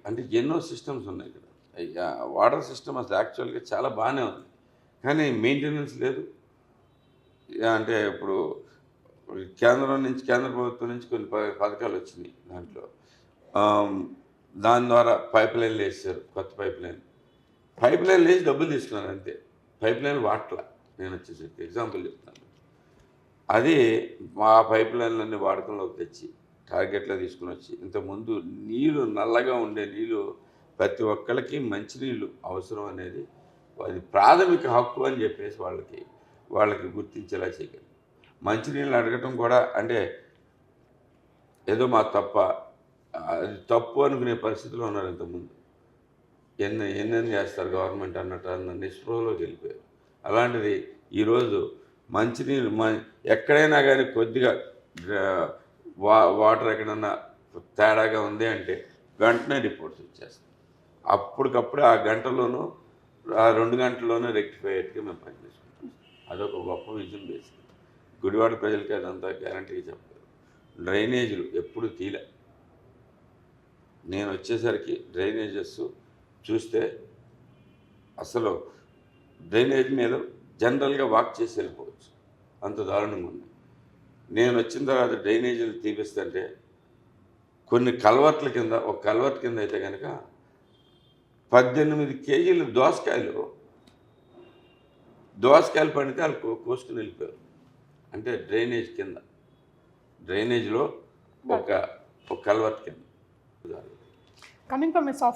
అంటే ఎన్నో సిస్టమ్స్ ఉన్నాయి ఇక్కడ. వాటర్ సిస్టమ్ అసలు యాక్చువల్గా చాలా బాగానే ఉంది, కానీ మెయింటెనెన్స్ లేదు. అంటే ఇప్పుడు కేంద్ర ప్రభుత్వం నుంచి కొన్ని పథకాలు వచ్చినాయి దాంట్లో. ఆమ్, దాని ద్వారా పైప్ లైన్లు వేసారు, కొత్త పైప్ లైన్లు వేసి డబ్బులు తీసుకున్నారు అంతే. పైప్ లైన్ వాటల నేను వచ్చేసరికి ఎగ్జాంపుల్ చెప్తాను. అది మా పైప్ లైన్లన్నీ వాడకంలోకి తెచ్చి టార్గెట్లో తీసుకుని వచ్చి, ఇంతకుముందు నీళ్ళు నల్లగా ఉండే నీళ్ళు ప్రతి ఒక్కరికి మంచినీళ్ళు అవసరం అనేది అది ప్రాథమిక హక్కు అని చెప్పేసి వాళ్ళకి గుర్తించేలా చేయగలిగారు. మంచినీళ్ళు అడగటం కూడా అంటే ఏదో మా తప్ప, అది తప్పు అనుకునే పరిస్థితిలో ఉన్నారు ఇంతకుముందు. ఎన్నెన్ని చేస్తారు గవర్నమెంట్ అన్నట్టు అన్న నిస్పృహలోకి వెళ్ళిపోయారు. అలాంటిది ఈరోజు మంచినీళ్ళు ఎక్కడైనా కానీ కొద్దిగా వాటర్ ఎక్కడన్నా తేడాగా ఉంది అంటే వెంటనే రిపోర్ట్స్ వచ్చేస్తాయి. అప్పటికప్పుడే ఆ గంటలోనూ ఆ 2 గంటల్లోనూ రెక్టిఫై అయ్యేట్టుగా మేము పనిచేసుకుంటాం. అదొక గొప్ప విజయం బేసి గుడివాడ ప్రజలకి అదంతా గ్యారంటీగా చెప్పారు. డ్రైనేజీలు ఎప్పుడు తీలే. నేను వచ్చేసరికి డ్రైనేజెస్ చూస్తే అసలు డ్రైనేజ్ మీద జనరల్గా వాక్ చేసి వెళ్ళిపోవచ్చు, అంత దారుణంగా ఉంది. నేను వచ్చిన తర్వాత డ్రైనేజీలు తీపిస్తుంటే కొన్ని కల్వర్ట్ల కింద, ఒక కల్వర్ట్ కింద అయితే కనుక 18 కేజీలు దోసకాయలు పండితే వాళ్ళు కోసుకుని వెళ్ళిపోయారు. అంటే డ్రైనేజ్ కింద, డ్రైనేజ్లో ఒక కల్వర్ట్ కింద. Coming from a